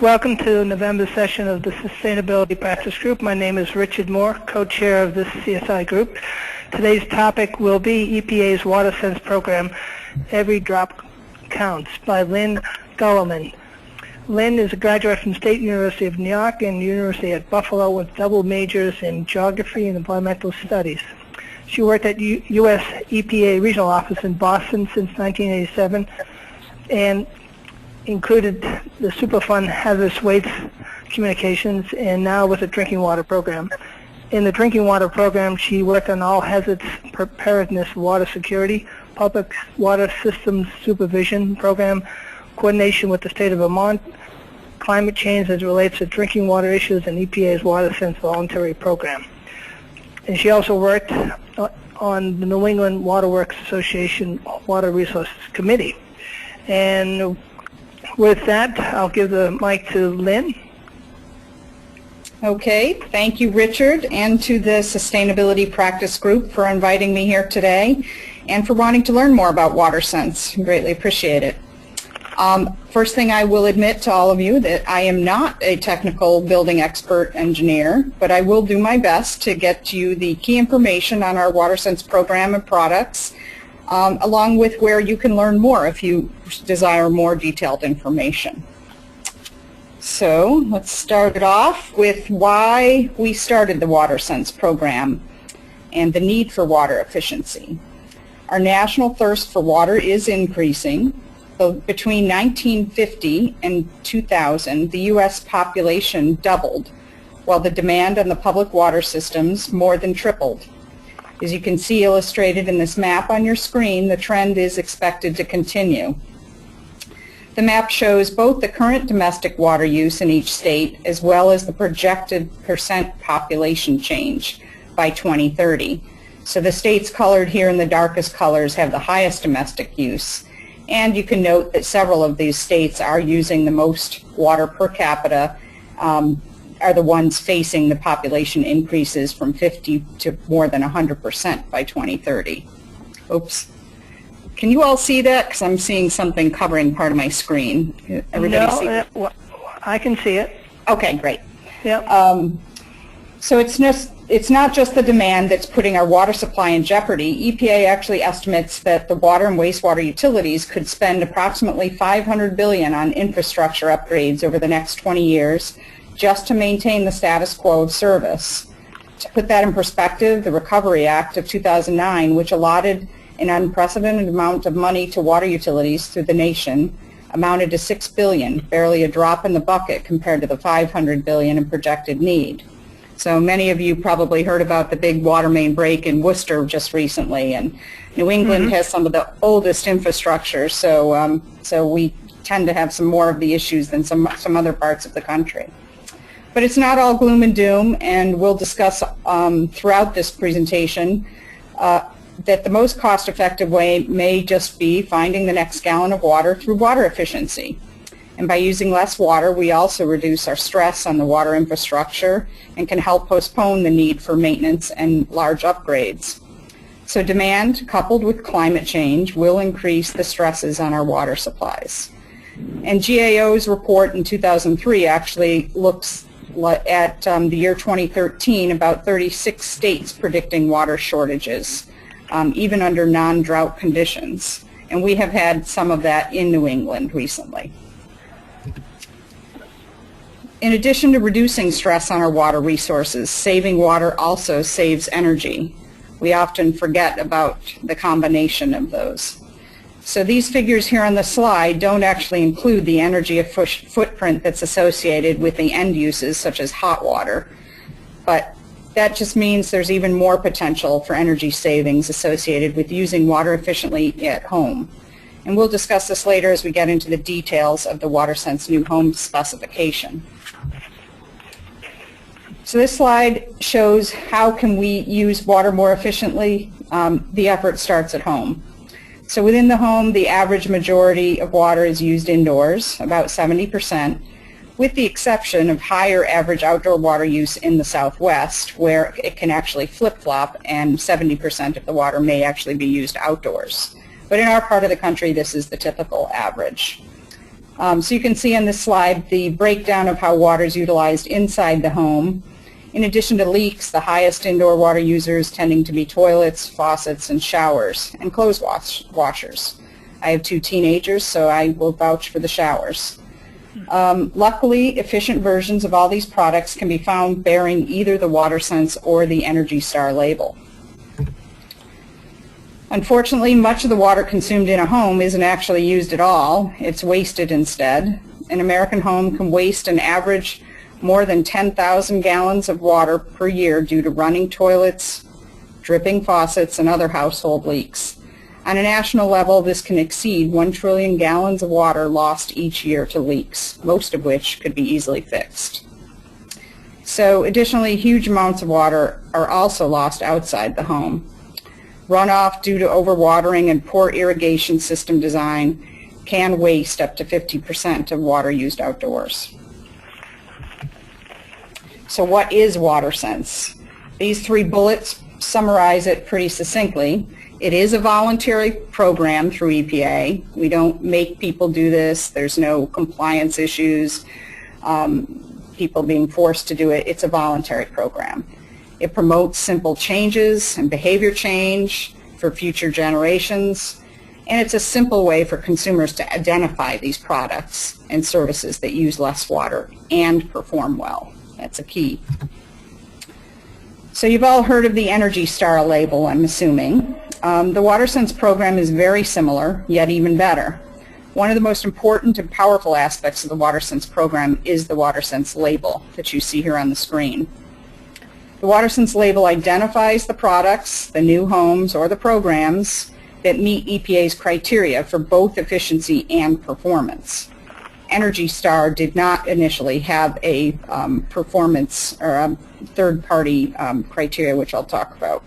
Welcome to the November session of the Sustainability Practice Group. My name is Richard Moore, co-chair of this CSI group. Today's topic will be EPA's WaterSense program, Every Drop Counts, by Lynn Gulliman. Lynn is a graduate from State University of New York and University at Buffalo with double majors in geography and environmental studies. She worked at U.S. EPA regional office in Boston since 1987 and included the Superfund hazardous waste communications and now with the drinking water program. In the drinking water program, she worked on all hazards preparedness, water security, public water systems supervision program, coordination with the state of Vermont, climate change as it relates to drinking water issues, and EPA's WaterSense voluntary program. And she also worked on the New England Water Works Association Water Resources Committee. And with that, I'll give the mic to Lynn. Okay, thank you, Richard, and to the Sustainability Practice Group for inviting me here today and for wanting to learn more about WaterSense. Greatly appreciate it. First thing, I will admit to all of you that I am not a technical building expert engineer, but I will do my best to get you the key information on our WaterSense program and products, along with where you can learn more if you desire more detailed information. So let's start it off with why we started the WaterSense program and the need for water efficiency. Our national thirst for water is increasing. So between 1950 and 2000, the U.S. population doubled, while the demand on the public water systems more than tripled. As you can see illustrated in this map on your screen, the trend is expected to continue. The map shows both the current domestic water use in each state as well as the projected percent population change by 2030. So the states colored here in the darkest colors have the highest domestic use. And you can note that several of these states are using the most water per capita, are the ones facing the population increases from 50 to more than 100% by 2030. Oops. Can you all see that? Because I'm seeing something covering part of my screen. Everybody see it? Well, I can see it. Okay, great. Yep. So it's not just the demand that's putting our water supply in jeopardy. EPA actually estimates that the water and wastewater utilities could spend approximately $500 billion on infrastructure upgrades over the next 20 years just to maintain the status quo of service. To put that in perspective, the Recovery Act of 2009, which allotted an unprecedented amount of money to water utilities through the nation, amounted to $6 billion, barely a drop in the bucket compared to the $500 billion in projected need. So many of you probably heard about the big water main break in Worcester just recently, and New England has some of the oldest infrastructure, so we tend to have some more of the issues than some other parts of the country. But it's not all gloom and doom, and we'll discuss throughout this presentation that the most cost-effective way may just be finding the next gallon of water through water efficiency. And by using less water, we also reduce our stress on the water infrastructure and can help postpone the need for maintenance and large upgrades. So demand, coupled with climate change, will increase the stresses on our water supplies. And GAO's report in 2003 actually looks at the year 2013, about 36 states predicting water shortages, even under non-drought conditions. And we have had some of that in New England recently. In addition to reducing stress on our water resources, saving water also saves energy. We often forget about the combination of those. So these figures here on the slide don't actually include the energy footprint that's associated with the end uses, such as hot water. But that just means there's even more potential for energy savings associated with using water efficiently at home. And we'll discuss this later as we get into the details of the WaterSense new home specification. So this slide shows how can we use water more efficiently. The effort starts at home. So within the home, the average majority of water is used indoors, about 70%, with the exception of higher average outdoor water use in the Southwest, where it can actually flip-flop and 70% of the water may actually be used outdoors. But in our part of the country, this is the typical average. So you can see on this slide the breakdown of how water is utilized inside the home. In addition to leaks, the highest indoor water users tending to be toilets, faucets, and showers, and clothes washers. I have 2 teenagers, so I will vouch for the showers. Luckily, efficient versions of all these products can be found bearing either the WaterSense or the ENERGY STAR label. Unfortunately, much of the water consumed in a home isn't actually used at all. It's wasted instead. An American home can waste an average more than 10,000 gallons of water per year due to running toilets, dripping faucets, and other household leaks. On a national level, this can exceed 1 trillion gallons of water lost each year to leaks, most of which could be easily fixed. So additionally, huge amounts of water are also lost outside the home. Runoff due to overwatering and poor irrigation system design can waste up to 50% of water used outdoors. So what is WaterSense? These 3 bullets summarize it pretty succinctly. It is a voluntary program through EPA. We don't make people do this. There's no compliance issues, people being forced to do it. It's a voluntary program. It promotes simple changes and behavior change for future generations, and it's a simple way for consumers to identify these products and services that use less water and perform well. That's a key. So you've all heard of the ENERGY STAR label, I'm assuming. The WaterSense program is very similar, yet even better. One of the most important and powerful aspects of the WaterSense program is the WaterSense label that you see here on the screen. The WaterSense label identifies the products, the new homes, or the programs that meet EPA's criteria for both efficiency and performance. ENERGY STAR did not initially have a performance or a third-party criteria, which I'll talk about.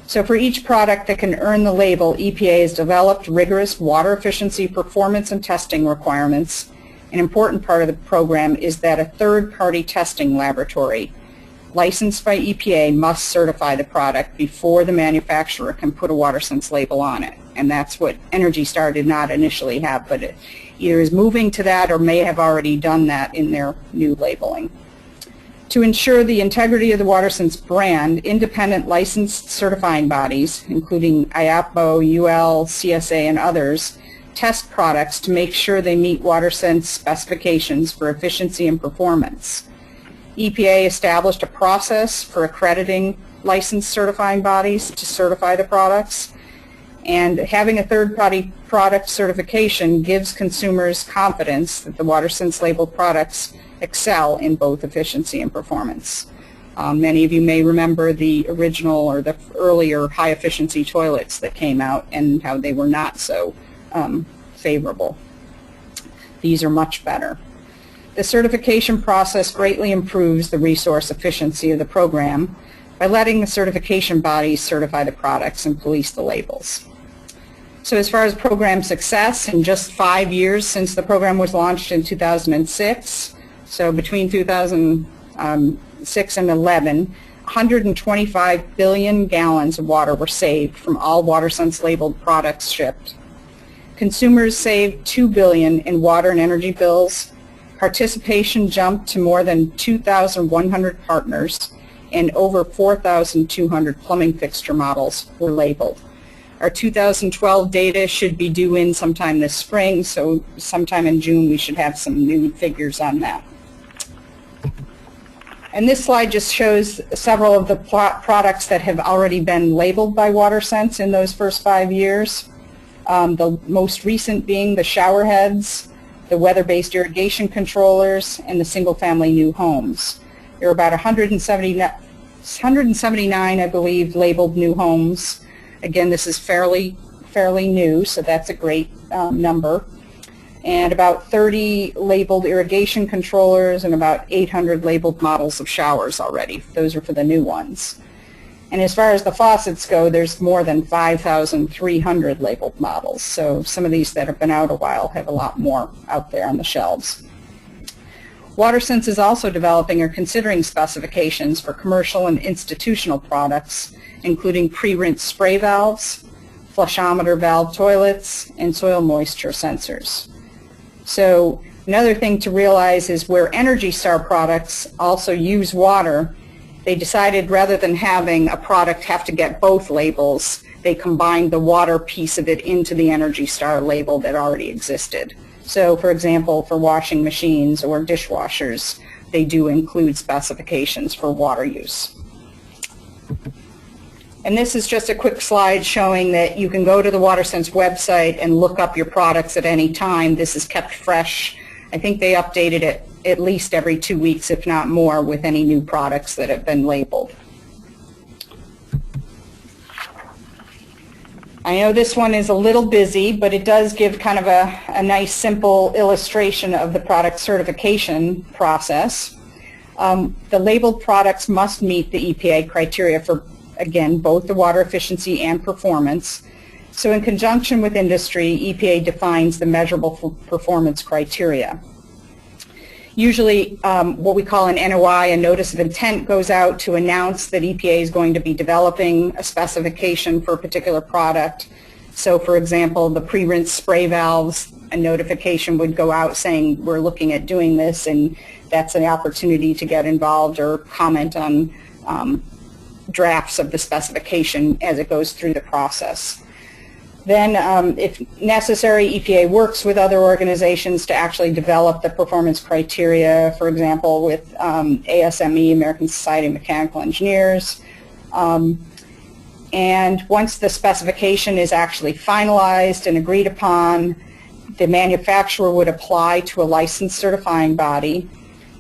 So for each product that can earn the label, EPA has developed rigorous water efficiency performance and testing requirements. An important part of the program is that a third-party testing laboratory licensed by EPA must certify the product before the manufacturer can put a WaterSense label on it. And that's what ENERGY STAR did not initially have, but it either is moving to that or may have already done that in their new labeling. To ensure the integrity of the WaterSense brand, independent licensed certifying bodies, including IAPO, UL, CSA, and others, test products to make sure they meet WaterSense specifications for efficiency and performance. EPA established a process for accrediting licensed certifying bodies to certify the products, and having a third-party product certification gives consumers confidence that the WaterSense labeled products excel in both efficiency and performance. Many of you may remember the original or the earlier high-efficiency toilets that came out and how they were not so favorable. These are much better. The certification process greatly improves the resource efficiency of the program by letting the certification bodies certify the products and police the labels. So as far as program success, in just 5 years since the program was launched in 2006, so between 2006 and 11, 125 billion gallons of water were saved from all WaterSense labeled products shipped. Consumers saved $2 billion in water and energy bills. Participation jumped to more than 2,100 partners, and over 4,200 plumbing fixture models were labeled. Our 2012 data should be due in sometime this spring, so sometime in June we should have some new figures on that. And this slide just shows several of the products that have already been labeled by WaterSense in those first 5 years. The most recent being the shower heads, the weather-based irrigation controllers, and the single-family new homes. There are about 179, I believe, labeled new homes. Again, this is fairly new, so that's a great number. And about 30 labeled irrigation controllers and about 800 labeled models of showers already. Those are for the new ones. And as far as the faucets go, there's more than 5,300 labeled models. So some of these that have been out a while have a lot more out there on the shelves. WaterSense is also developing or considering specifications for commercial and institutional products, including pre-rinse spray valves, flushometer valve toilets, and soil moisture sensors. So another thing to realize is where Energy Star products also use water, they decided rather than having a product have to get both labels, they combined the water piece of it into the Energy Star label that already existed. So for example, for washing machines or dishwashers, they do include specifications for water use. And this is just a quick slide showing that you can go to the WaterSense website and look up your products at any time. This is kept fresh. I think they updated it at least every 2 weeks, if not more, with any new products that have been labeled. I know this one is a little busy, but it does give kind of a nice simple illustration of the product certification process. The labeled products must meet the EPA criteria for, again, both the water efficiency and performance. So in conjunction with industry, EPA defines the measurable performance criteria. Usually what we call an NOI, a notice of intent, goes out to announce that EPA is going to be developing a specification for a particular product. So for example, the pre-rinse spray valves, a notification would go out saying we're looking at doing this, and that's an opportunity to get involved or comment on drafts of the specification as it goes through the process. Then, if necessary, EPA works with other organizations to actually develop the performance criteria, for example, with ASME, American Society of Mechanical Engineers. And once the specification is actually finalized and agreed upon, the manufacturer would apply to a licensed certifying body,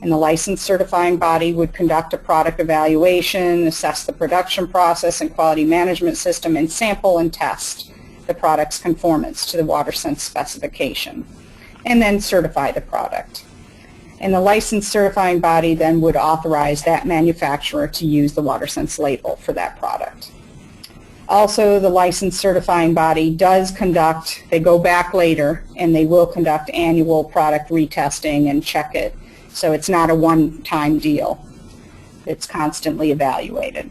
and the licensed certifying body would conduct a product evaluation, assess the production process and quality management system, and sample and test the product's conformance to the WaterSense specification, and then certify the product. And the licensed certifying body then would authorize that manufacturer to use the WaterSense label for that product. Also, the licensed certifying body does conduct, they go back later, and they will conduct annual product retesting and check it. So it's not a one-time deal. It's constantly evaluated.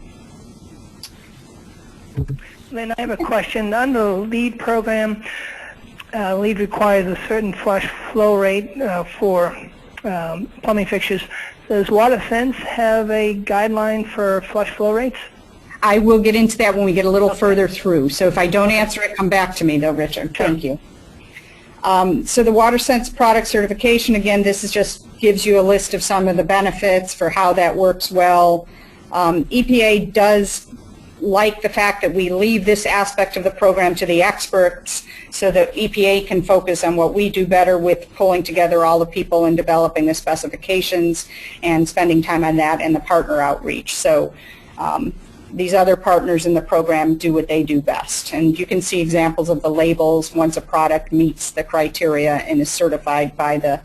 Then I have a question. On the LEED program, LEED requires a certain flush flow rate for plumbing fixtures. Does WaterSense have a guideline for flush flow rates? I will get into that when we get a little further through. So if I don't answer it, come back to me though, Richard. Sure. Thank you. So the WaterSense product certification, again, this is just gives you a list of some of the benefits for how that works well. EPA does like the fact that we leave this aspect of the program to the experts so that EPA can focus on what we do better with pulling together all the people and developing the specifications and spending time on that and the partner outreach. So these other partners in the program do what they do best. And you can see examples of the labels once a product meets the criteria and is certified by the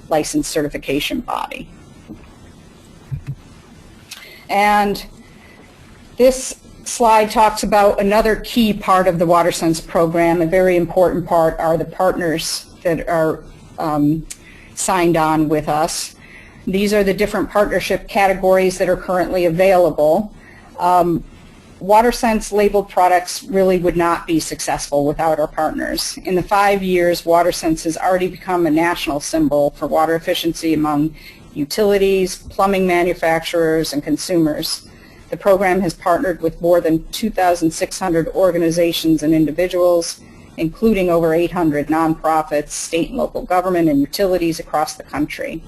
licensed certification body. And this slide talks about another key part of the WaterSense program. A very important part are the partners that are signed on with us. These are the different partnership categories that are currently available. WaterSense labeled products really would not be successful without our partners. In the 5 years, WaterSense has already become a national symbol for water efficiency among utilities, plumbing manufacturers, and consumers. The program has partnered with more than 2,600 organizations and individuals, including over 800 nonprofits, state and local government, and utilities across the country.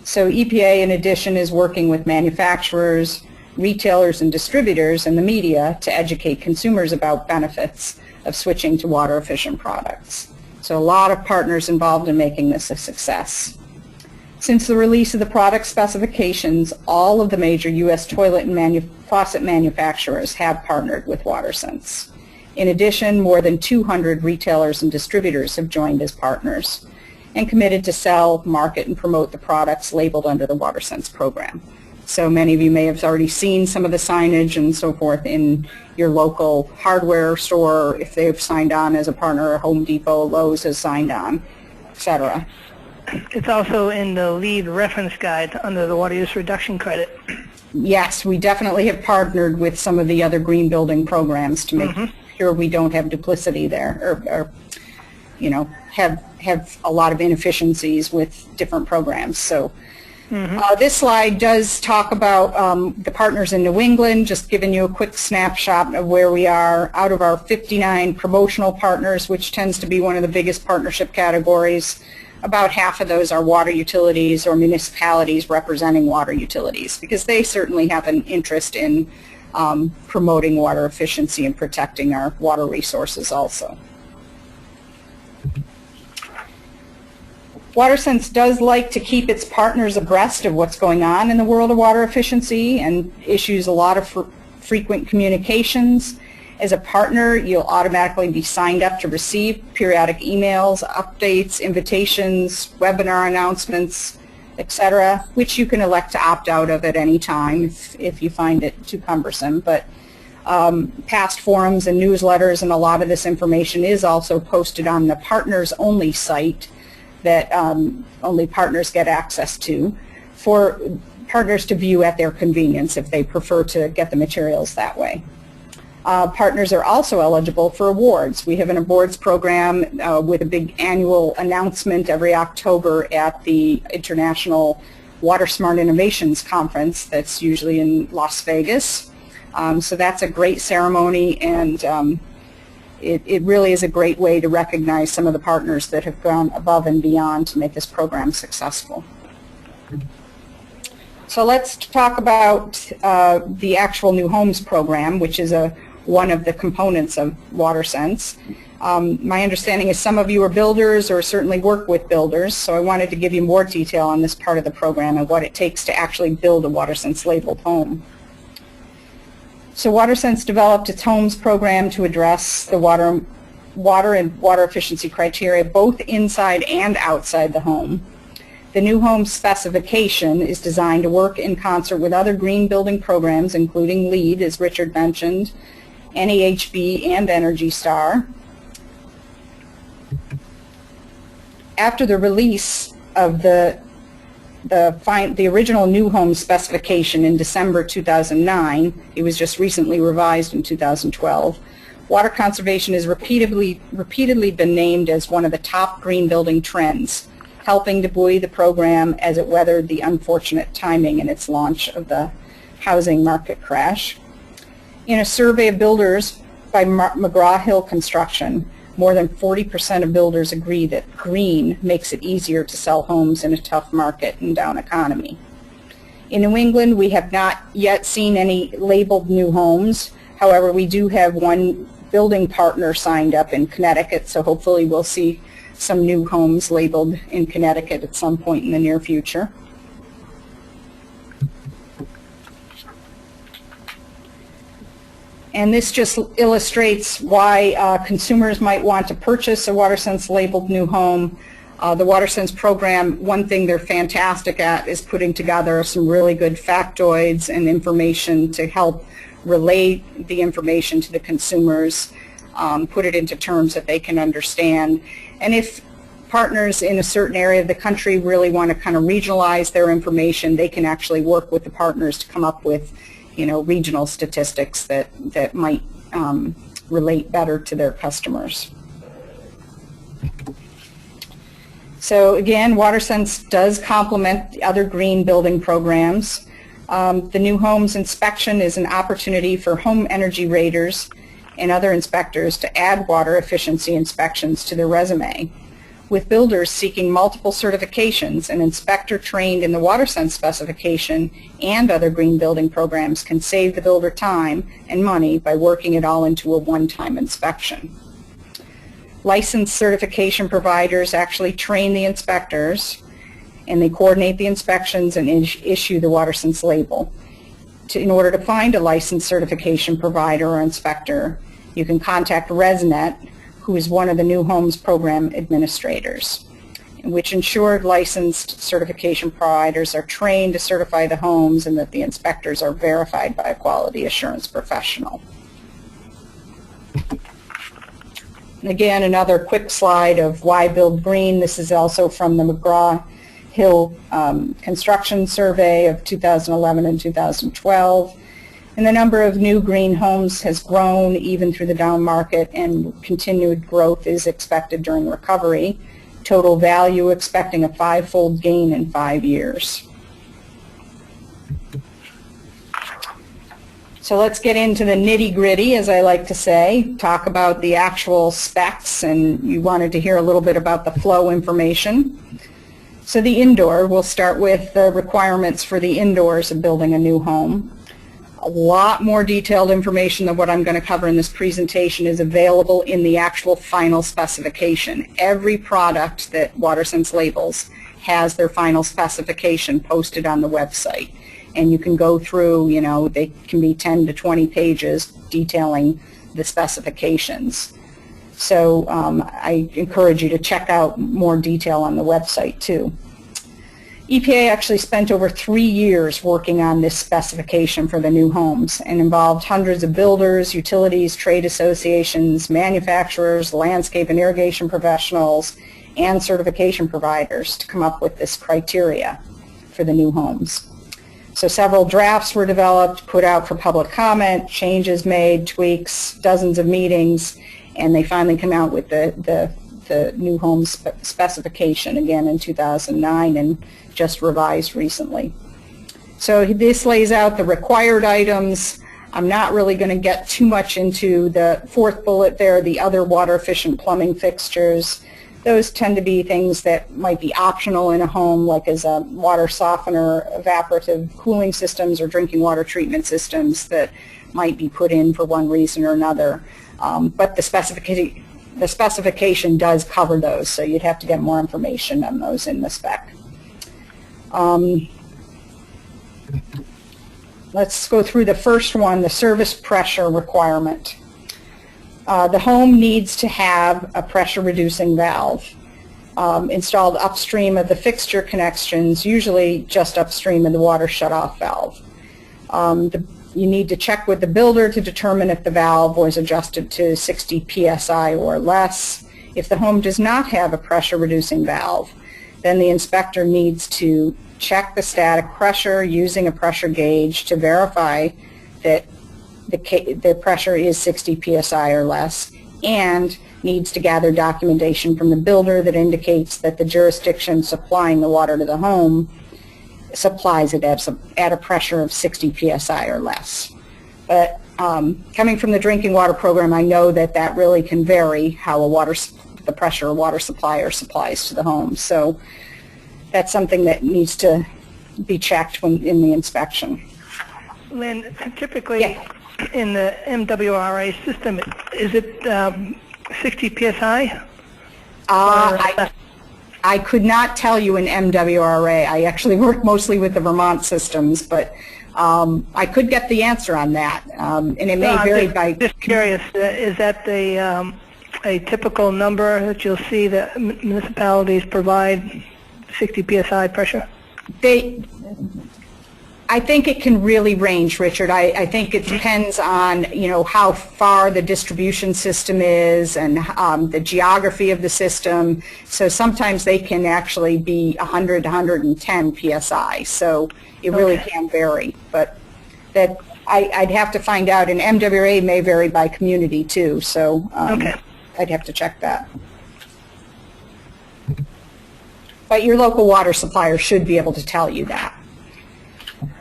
So EPA, in addition, is working with manufacturers, retailers and distributors, and the media to educate consumers about benefits of switching to water-efficient products. So a lot of partners involved in making this a success. Since the release of the product specifications, all of the major U.S. toilet and faucet manufacturers have partnered with WaterSense. In addition, more than 200 retailers and distributors have joined as partners and committed to sell, market, and promote the products labeled under the WaterSense program. So many of you may have already seen some of the signage and so forth in your local hardware store, if they've signed on as a partner, Home Depot, Lowe's has signed on, etc. It's also in the LEED reference guide under the water use reduction credit. Yes, we definitely have partnered with some of the other green building programs to make sure we don't have duplicity there, or have a lot of inefficiencies with different programs. So this slide does talk about the partners in New England, just giving you a quick snapshot of where we are. Out of our 59 promotional partners, which tends to be one of the biggest partnership categories, about half of those are water utilities or municipalities representing water utilities, because they certainly have an interest in promoting water efficiency and protecting our water resources also. WaterSense does like to keep its partners abreast of what's going on in the world of water efficiency and issues a lot of frequent communications. As a partner, you'll automatically be signed up to receive periodic emails, updates, invitations, webinar announcements, etc., which you can elect to opt out of at any time if you find it too cumbersome. But past forums and newsletters and a lot of this information is also posted on the partners only site that only partners get access to, for partners to view at their convenience if they prefer to get the materials that way. Partners are also eligible for awards. We have an awards program with a big annual announcement every October at the International Water Smart Innovations Conference that's usually in Las Vegas. So that's a great ceremony, and it really is a great way to recognize some of the partners that have gone above and beyond to make this program successful. So let's talk about the actual New Homes program, which is one of the components of WaterSense. My understanding is some of you are builders or certainly work with builders, so I wanted to give you more detail on this part of the program and what it takes to actually build a WaterSense labeled home. So WaterSense developed its homes program to address the water and water efficiency criteria both inside and outside the home. The New Home Specification is designed to work in concert with other green building programs, including LEED, as Richard mentioned, NEHB, and Energy Star. After the release of the original New Home Specification in December 2009, it was just recently revised in 2012, water conservation has repeatedly been named as one of the top green building trends, helping to buoy the program as it weathered the unfortunate timing in its launch of the housing market crash. In a survey of builders by McGraw-Hill Construction, more than 40% of builders agree that green makes it easier to sell homes in a tough market and down economy. In New England, we have not yet seen any labeled new homes. However, we do have one building partner signed up in Connecticut, so hopefully we'll see some new homes labeled in Connecticut at some point in the near future. And this just illustrates why consumers might want to purchase a WaterSense labeled new home. The WaterSense program, one thing they're fantastic at is putting together some really good factoids and information to help relay the information to the consumers, put it into terms that they can understand. And if partners in a certain area of the country really want to kind of regionalize their information, they can actually work with the partners to come up with regional statistics that might relate better to their customers. So again, WaterSense does complement the other green building programs. The New Homes Inspection is an opportunity for home energy raters and other inspectors to add water efficiency inspections to their resume. With builders seeking multiple certifications, an inspector trained in the WaterSense specification and other green building programs can save the builder time and money by working it all into a one-time inspection. Licensed certification providers actually train the inspectors, and they coordinate the inspections and issue the WaterSense label. In order to find a licensed certification provider or inspector, you can contact ResNet, who is one of the New Homes Program administrators, which ensured licensed certification providers are trained to certify the homes and that the inspectors are verified by a quality assurance professional. And again, another quick slide of why build green. This is also from the McGraw-Hill Construction Survey of 2011 and 2012. And the number of new green homes has grown even through the down market, and continued growth is expected during recovery. Total value expecting a 5-fold gain in 5 years. So let's get into the nitty-gritty, as I like to say, talk about the actual specs, and you wanted to hear a little bit about the flow information. So the indoor, we'll start with the requirements for the indoors of building a new home. A lot more detailed information than what I'm going to cover in this presentation is available in the actual final specification. Every product that WaterSense labels has their final specification posted on the website. And you can go through, you know, they can be 10 to 20 pages detailing the specifications. So I encourage you to check out more detail on the website too. EPA actually spent over 3 years working on this specification for the new homes, and involved hundreds of builders, utilities, trade associations, manufacturers, landscape and irrigation professionals, and certification providers to come up with this criteria for the new homes. So several drafts were developed, put out for public comment, changes made, tweaks, dozens of meetings, and they finally come out with the new home specification again in 2009 and just revised recently. So this lays out the required items. I'm not really going to get too much into the fourth bullet there, the other water efficient plumbing fixtures. Those tend to be things that might be optional in a home, like as a water softener, evaporative cooling systems, or drinking water treatment systems that might be put in for one reason or another. But the specification does cover those, so you'd have to get more information on those in the spec. Let's go through the first one, the service pressure requirement. The home needs to have a pressure reducing valve installed upstream of the fixture connections, usually just upstream of the water shutoff valve. You need to check with the builder to determine if the valve was adjusted to 60 psi or less. If the home does not have a pressure reducing valve, then the inspector needs to check the static pressure using a pressure gauge to verify that the pressure is 60 psi or less, and needs to gather documentation from the builder that indicates that the jurisdiction supplying the water to the home supplies it at a pressure of 60 psi or less. But coming from the drinking water program, I know that that really can vary how the pressure a water supplier supplies to the home. So that's something that needs to be checked in the inspection. Lynn, typically Yeah. in the MWRA system, is it 60 psi? I could not tell you in MWRA. I actually work mostly with the Vermont systems, but I could get the answer on that, and it may vary by... Just curious, is that a typical number that you'll see that municipalities provide, 60 psi pressure? I think it can really range, Richard. I think it depends on, you know, how far the distribution system is and the geography of the system. So sometimes they can actually be 100 to 110 psi. So it really can vary. But that I'd have to find out. And MWRA may vary by community too. So I'd have to check that. But your local water supplier should be able to tell you that.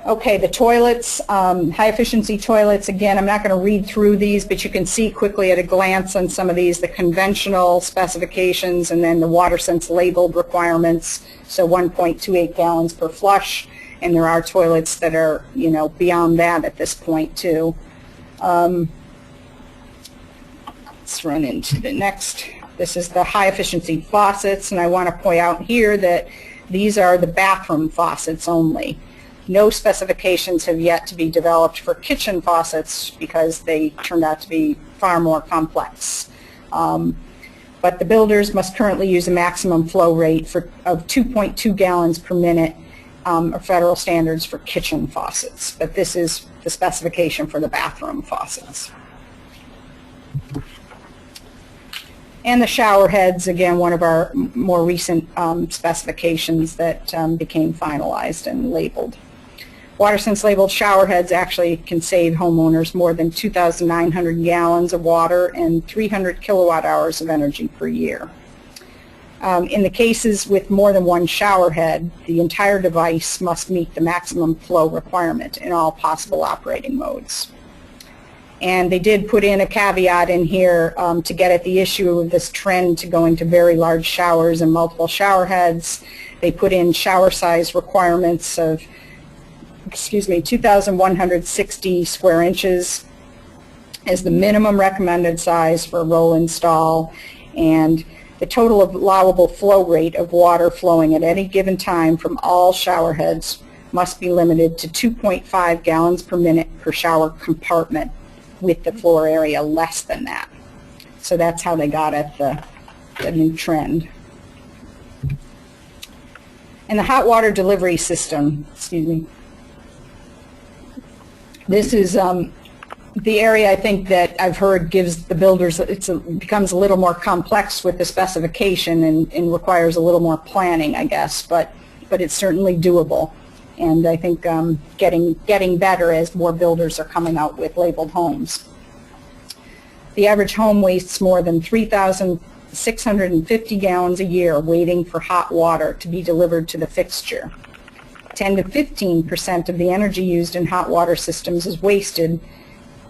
Okay, the toilets, high-efficiency toilets, again, I'm not going to read through these, but you can see quickly at a glance on some of these, the conventional specifications and then the WaterSense labeled requirements, so 1.28 gallons per flush, and there are toilets that are, you know, beyond that at this point, too. Let's run into the next. This is the high-efficiency faucets, and I want to point out here that these are the bathroom faucets only. No specifications have yet to be developed for kitchen faucets because they turned out to be far more complex. But the builders must currently use a maximum flow rate of 2.2 gallons per minute, or federal standards for kitchen faucets. But this is the specification for the bathroom faucets. And the shower heads, again, one of our more recent specifications that became finalized and labeled. WaterSense labeled shower heads actually can save homeowners more than 2,900 gallons of water and 300 kilowatt hours of energy per year. In the cases with more than one shower head, the entire device must meet the maximum flow requirement in all possible operating modes. And they did put in a caveat in here to get at the issue of this trend to going to very large showers and multiple shower heads. They put in shower size requirements of 2,160 square inches as the minimum recommended size for a roll install, and the total allowable flow rate of water flowing at any given time from all shower heads must be limited to 2.5 gallons per minute per shower compartment, with the floor area less than that. So that's how they got at the new trend. And the hot water delivery system, this is the area I think that I've heard gives the builders, becomes a little more complex with the specification and requires a little more planning, I guess, but it's certainly doable. And I think getting better as more builders are coming out with labeled homes. The average home wastes more than 3,650 gallons a year waiting for hot water to be delivered to the fixture. 10 to 15% of the energy used in hot water systems is wasted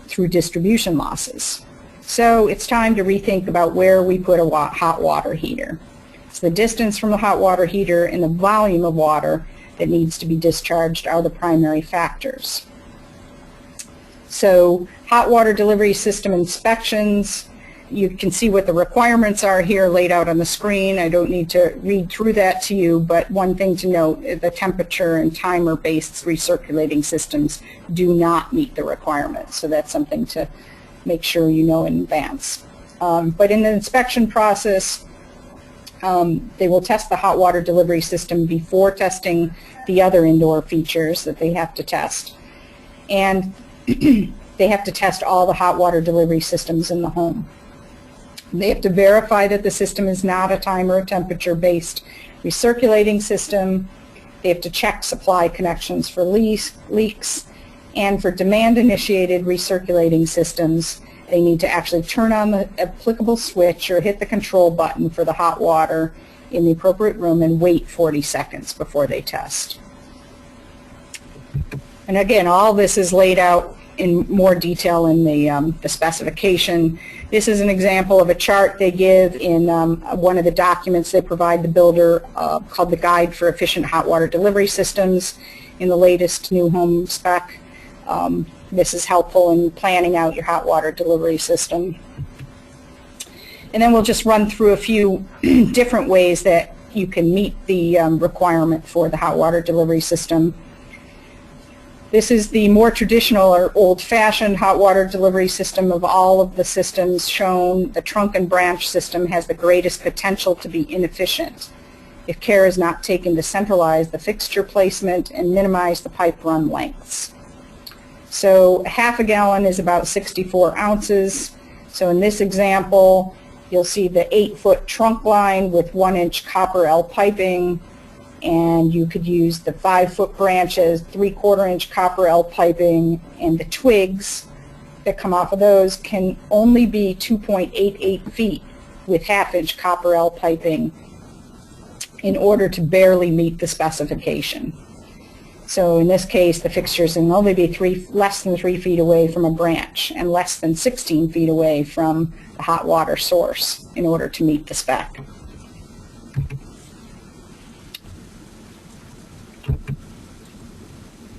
through distribution losses. So it's time to rethink about where we put a hot water heater. So the distance from the hot water heater and the volume of water that needs to be discharged are the primary factors. So hot water delivery system inspections, you can see what the requirements are here laid out on the screen. I don't need to read through that to you, but one thing to note, the temperature and timer-based recirculating systems do not meet the requirements. So that's something to make sure you know in advance. But in the inspection process, they will test the hot water delivery system before testing the other indoor features that they have to test. And they have to test all the hot water delivery systems in the home. They have to verify that the system is not a time or a temperature-based recirculating system. They have to check supply connections for leaks. And for demand-initiated recirculating systems, they need to actually turn on the applicable switch or hit the control button for the hot water in the appropriate room and wait 40 seconds before they test. And again, all this is laid out in more detail in the specification. This is an example of a chart they give in one of the documents they provide the builder called the Guide for Efficient Hot Water Delivery Systems in the latest new home spec. This is helpful in planning out your hot water delivery system. And then we'll just run through a few different ways that you can meet the requirement for the hot water delivery system. This is the more traditional or old-fashioned hot water delivery system of all of the systems shown. The trunk and branch system has the greatest potential to be inefficient if care is not taken to centralize the fixture placement and minimize the pipe run lengths. So half a gallon is about 64 ounces. So in this example, you'll see the 8-foot trunk line with 1-inch copper L piping, and you could use the 5-foot branches, 3/4-inch copper L piping, and the twigs that come off of those can only be 2.88 feet with 1/2-inch copper L piping in order to barely meet the specification. So in this case, the fixtures can only be less than 3 feet away from a branch and less than 16 feet away from the hot water source in order to meet the spec.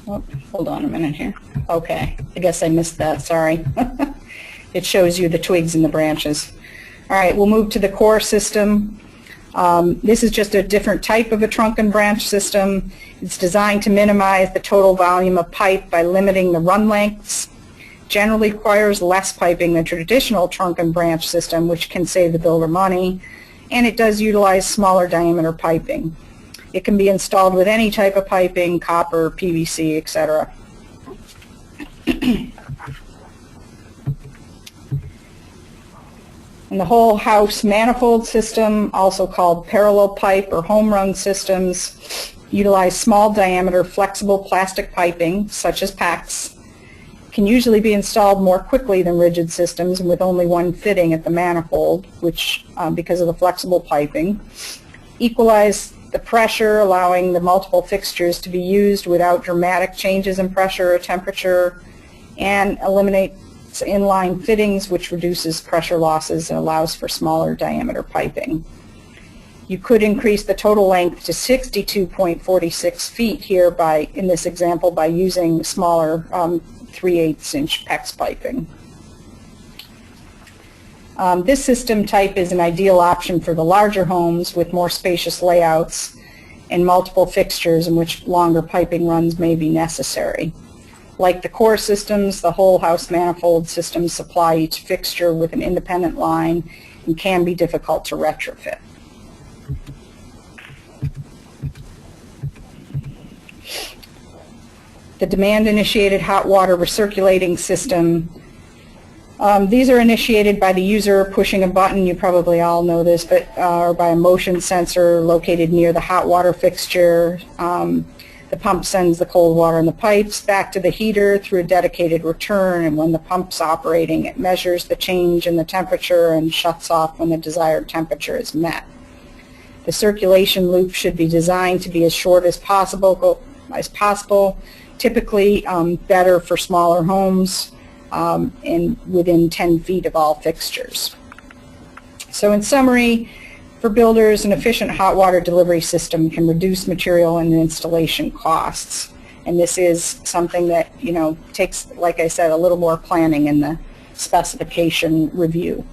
Oh, hold on a minute here. Okay, I guess I missed that, sorry. It shows you the twigs and the branches. All right, we'll move to the core system. This is just a different type of a trunk and branch system. It's designed to minimize the total volume of pipe by limiting the run lengths. Generally requires less piping than traditional trunk and branch system, which can save the builder money, and it does utilize smaller diameter piping. It can be installed with any type of piping, copper, PVC, etc. And the whole house manifold system, also called parallel pipe or home run systems, utilize small diameter flexible plastic piping, such as PEX, can usually be installed more quickly than rigid systems and with only one fitting at the manifold, which, because of the flexible piping, equalize the pressure, allowing the multiple fixtures to be used without dramatic changes in pressure or temperature, and eliminates inline fittings, which reduces pressure losses and allows for smaller diameter piping. You could increase the total length to 62.46 feet here in this example by using smaller 3/8 inch PEX piping. This system type is an ideal option for the larger homes with more spacious layouts and multiple fixtures in which longer piping runs may be necessary. Like the core systems, the whole house manifold systems supply each fixture with an independent line and can be difficult to retrofit. The demand-initiated hot water recirculating system. These are initiated by the user pushing a button, you probably all know this, but or by a motion sensor located near the hot water fixture. The pump sends the cold water in the pipes back to the heater through a dedicated return, and when the pump's operating, it measures the change in the temperature and shuts off when the desired temperature is met. The circulation loop should be designed to be as short as possible, typically better for smaller homes and within 10 feet of all fixtures. So in summary, for builders, an efficient hot water delivery system can reduce material and installation costs. And this is something that, takes, like I said, a little more planning in the specification review.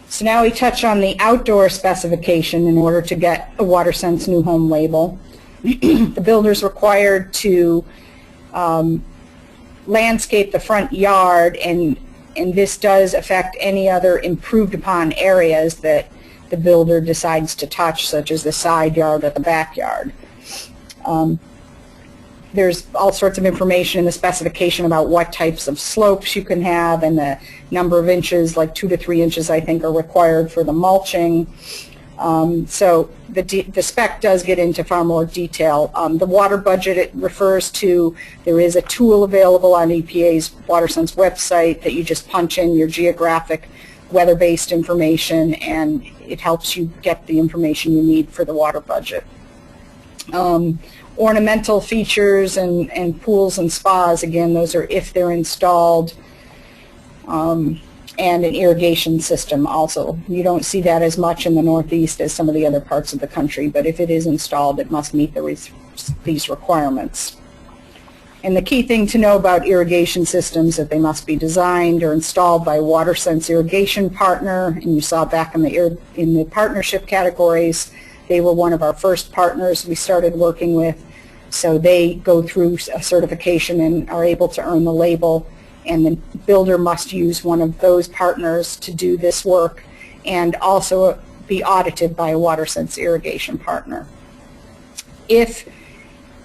So now we touch on the outdoor specification in order to get a WaterSense new home label. The builder is required to landscape the front yard, and this does affect any other improved upon areas that the builder decides to touch, such as the side yard or the backyard. There's all sorts of information in the specification about what types of slopes you can have, and the number of inches, like 2 to 3 inches, I think, are required for the mulching. So the spec does get into far more detail. The water budget, it refers to, there is a tool available on EPA's WaterSense website that you just punch in your geographic weather-based information, and it helps you get the information you need for the water budget. Ornamental features and pools and spas, again, those are if they're installed, and an irrigation system also. You don't see that as much in the Northeast as some of the other parts of the country, but if it is installed, it must meet these requirements. And the key thing to know about irrigation systems is that they must be designed or installed by a WaterSense irrigation partner, and you saw back in the partnership categories, they were one of our first partners we started working with, so they go through a certification and are able to earn the label, and the builder must use one of those partners to do this work and also be audited by a WaterSense irrigation partner. If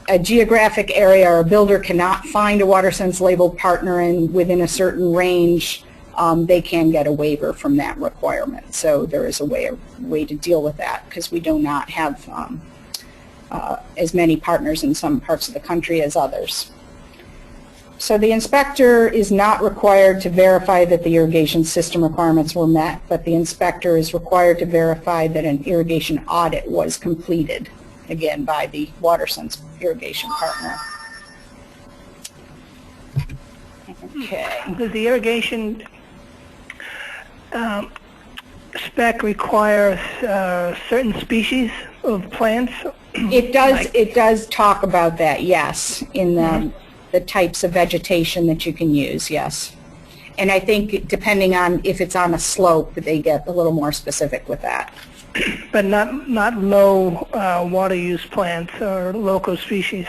a geographic area or a builder cannot find a WaterSense labeled partner within a certain range, they can get a waiver from that requirement. So there is a way to deal with that, because we do not have as many partners in some parts of the country as others. So the inspector is not required to verify that the irrigation system requirements were met, but the inspector is required to verify that an irrigation audit was completed, again, by the WaterSense irrigation partner. Okay. Does the irrigation spec require certain species of plants? It does. It does talk about that, yes, in the types of vegetation that you can use, yes. And I think depending on if it's on a slope, they get a little more specific with that. But not low water use plants or local species?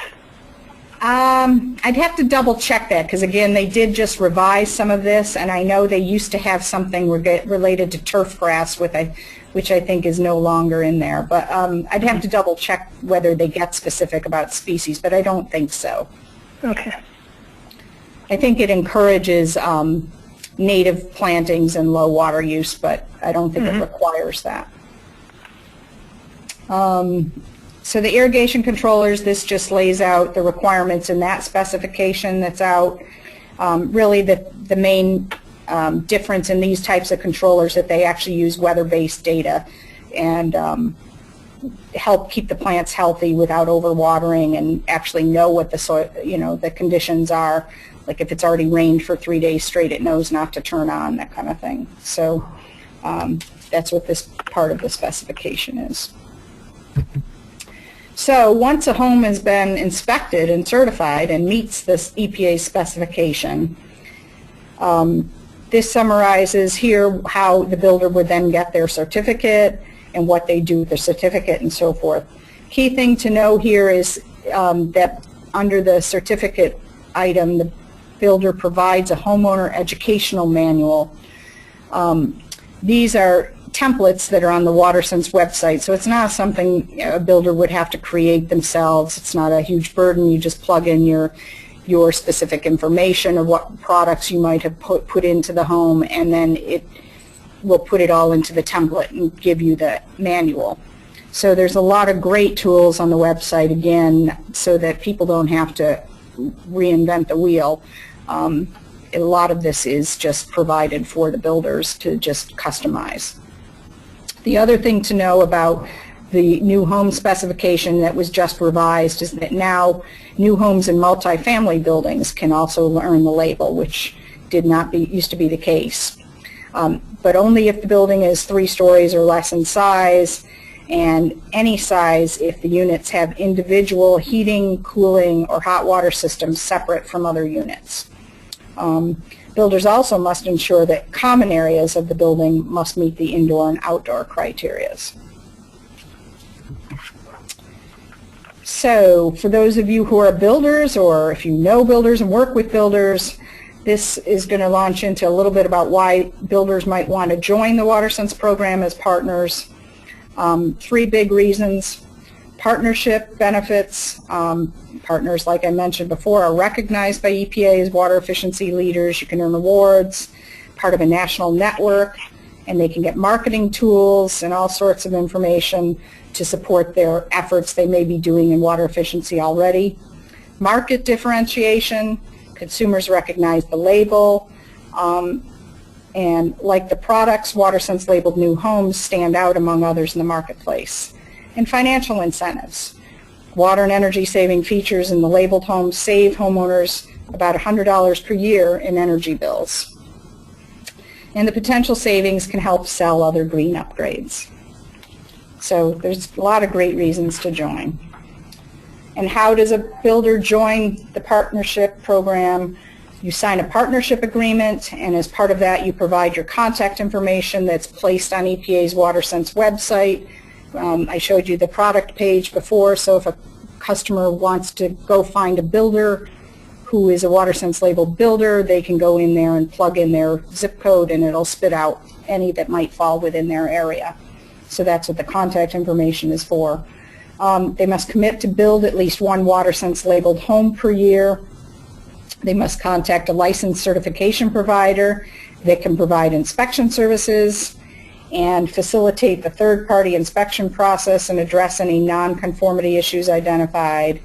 I'd have to double check that, because again, they did just revise some of this, and I know they used to have something related to turf grass, which I think is no longer in there. But I'd have to double check whether they get specific about species, but I don't think so. Okay. I think it encourages native plantings and low water use, but I don't think it requires that. So the irrigation controllers, this just lays out the requirements in that specification that's out. Really the main difference in these types of controllers that they actually use weather-based data and help keep the plants healthy without overwatering, and actually know what the soil, the conditions are. Like if it's already rained for 3 days straight, it knows not to turn on, that kind of thing. So that's what this part of the specification is. So once a home has been inspected and certified and meets this EPA specification, this summarizes here how the builder would then get their certificate and what they do with the certificate and so forth. Key thing to know here is that under the certificate item, the builder provides a homeowner educational manual. These are templates that are on the WaterSense website, so it's not something a builder would have to create themselves. It's not a huge burden. You just plug in your specific information of what products you might have put into the home, and then it will put it all into the template and give you the manual. So there's a lot of great tools on the website, again, so that people don't have to reinvent the wheel. A lot of this is just provided for the builders to just customize. The other thing to know about the new home specification that was just revised is that now new homes in multifamily buildings can also earn the label, which used to be the case. But only if the building is 3 stories or less in size, and any size if the units have individual heating, cooling, or hot water systems separate from other units. Builders also must ensure that common areas of the building must meet the indoor and outdoor criteria. So for those of you who are builders, or if you know builders and work with builders, this is going to launch into a little bit about why builders might want to join the WaterSense program as partners. 3 big reasons. Partnership benefits. Partners, like I mentioned before, are recognized by EPA as water efficiency leaders. You can earn awards, part of a national network, and they can get marketing tools and all sorts of information to support their efforts they may be doing in water efficiency already. Market differentiation. Consumers recognize the label, and like the products, WaterSense labeled new homes stand out among others in the marketplace. And financial incentives. Water and energy saving features in the labeled homes save homeowners about $100 per year in energy bills. And the potential savings can help sell other green upgrades. So there's a lot of great reasons to join. And how does a builder join the partnership program? You sign a partnership agreement, and as part of that you provide your contact information that's placed on EPA's WaterSense website. I showed you the product page before, so if a customer wants to go find a builder who is a WaterSense labeled builder, they can go in there and plug in their zip code and it'll spit out any that might fall within their area. So that's what the contact information is for. They must commit to build at least 1 WaterSense labeled home per year. They must contact a licensed certification provider that can provide inspection services and facilitate the third-party inspection process and address any non-conformity issues identified.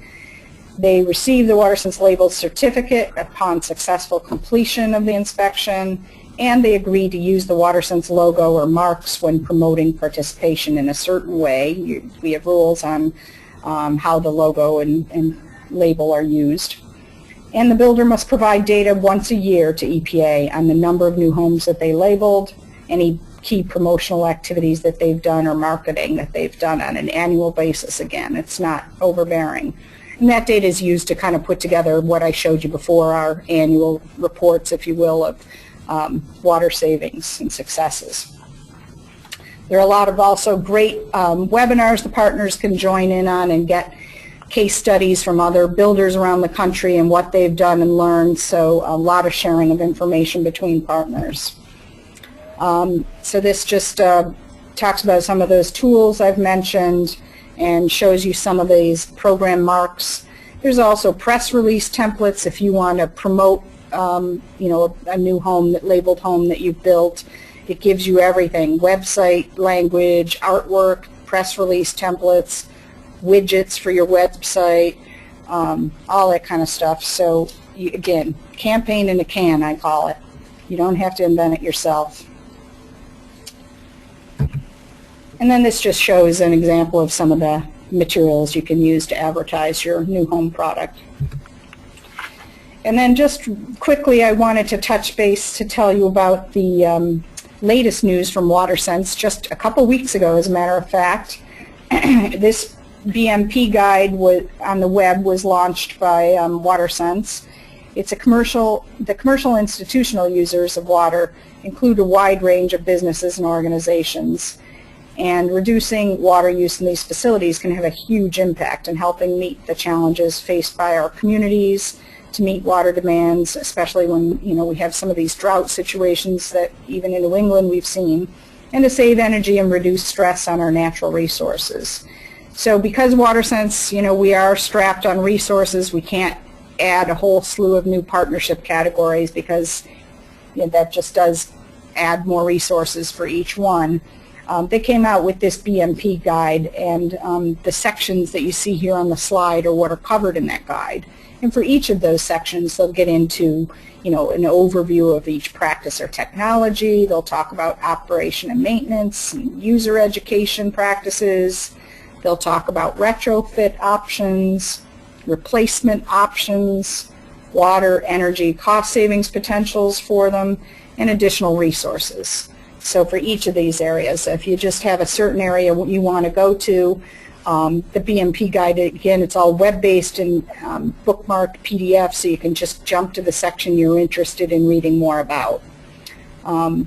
They receive the WaterSense labeled certificate upon successful completion of the inspection, and they agree to use the WaterSense logo or marks when promoting participation in a certain way. We have rules on how the logo and label are used. And the builder must provide data once a year to EPA on the number of new homes that they labeled, any key promotional activities that they've done or marketing that they've done on an annual basis. Again, it's not overbearing. And that data is used to kind of put together what I showed you before, our annual reports, if you will, of water savings and successes. There are a lot of also great webinars the partners can join in on and get case studies from other builders around the country and what they've done and learned, so a lot of sharing of information between partners. So this just talks about some of those tools I've mentioned and shows you some of these program marks. There's also press release templates if you want to promote a new home, labeled home that you've built. It gives you everything: website, language, artwork, press release templates, widgets for your website, all that kind of stuff. So again, campaign in a can, I call it. You don't have to invent it yourself. And then this just shows an example of some of the materials you can use to advertise your new home product. And then just quickly, I wanted to touch base to tell you about the latest news from WaterSense just a couple weeks ago, as a matter of fact. This BMP guide on the web was launched by WaterSense. It's the commercial institutional users of water include a wide range of businesses and organizations. And reducing water use in these facilities can have a huge impact in helping meet the challenges faced by our communities, to meet water demands, especially when we have some of these drought situations that even in New England we've seen, and to save energy and reduce stress on our natural resources. So because WaterSense, we are strapped on resources, we can't add a whole slew of new partnership categories because that just does add more resources for each one. They came out with this BMP guide, and the sections that you see here on the slide are what are covered in that guide. And for each of those sections, they'll get into, an overview of each practice or technology. They'll talk about operation and maintenance, and user education practices. They'll talk about retrofit options, replacement options, water, energy, cost savings potentials for them, and additional resources. So for each of these areas, if you just have a certain area you want to go to, the BMP guide, again, it's all web-based and bookmarked PDF, so you can just jump to the section you're interested in reading more about. A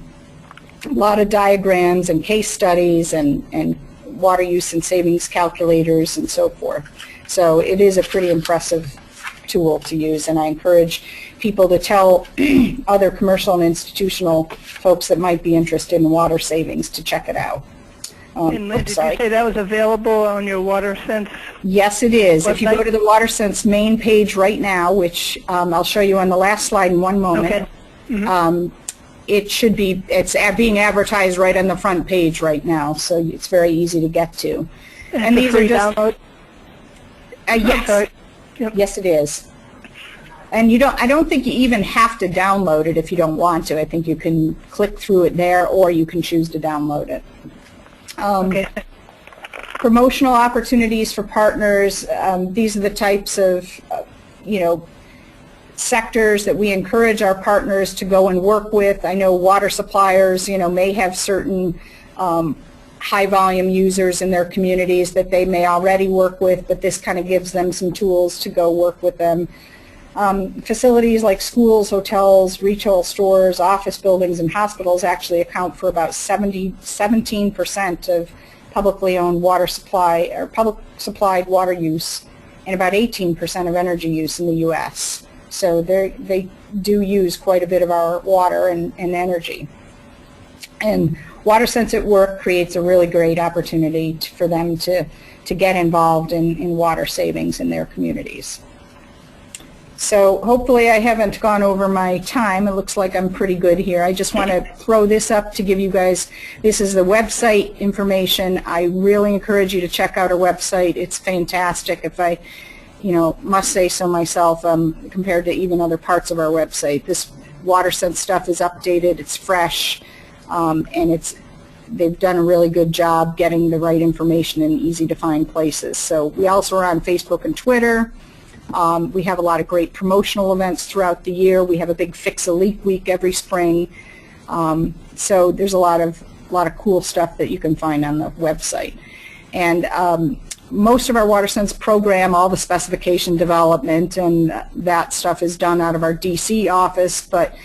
lot of diagrams and case studies and water use and savings calculators and so forth. So it is a pretty impressive tool to use, and I encourage people to tell other commercial and institutional folks that might be interested in water savings to check it out. And did you say that was available on your WaterSense? Yes, it is. website? If you go to the WaterSense main page right now, which I'll show you on the last slide in one moment, okay. Mm-hmm. It should be, it's being advertised right on the front page right now, so it's very easy to get to. And these are just download? Yes. Yep. Yes, it is. And I don't think you even have to download it if you don't want to. I think you can click through it there, or you can choose to download it. Okay. Promotional opportunities for partners. These are the types of, sectors that we encourage our partners to go and work with. I know water suppliers, may have certain high volume users in their communities that they may already work with, but this kind of gives them some tools to go work with them. Facilities like schools, hotels, retail stores, office buildings, and hospitals actually account for about 17% of publicly owned water supply or public supplied water use, and about 18% of energy use in the U.S. So they do use quite a bit of our water and energy. And WaterSense at Work creates a really great opportunity for them to get involved in water savings in their communities. So hopefully I haven't gone over my time. It looks like I'm pretty good here. I just want to throw this up to give you guys, this is the website information. I really encourage you to check out our website. It's fantastic. If I, must say so myself, compared to even other parts of our website. This WaterSense stuff is updated, it's fresh, and they've done a really good job getting the right information in easy to find places. So we also are on Facebook and Twitter. We have a lot of great promotional events throughout the year. We have a big Fix a Leak week every spring. So there's a lot of cool stuff that you can find on the website. And most of our WaterSense program, all the specification development and that stuff is done out of our DC office, but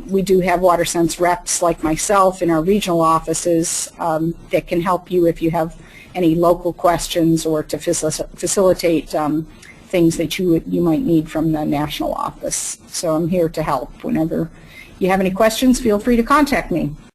we do have WaterSense reps like myself in our regional offices that can help you if you have any local questions or to facilitate things that you might need from the national office. So I'm here to help. Whenever you have any questions, feel free to contact me.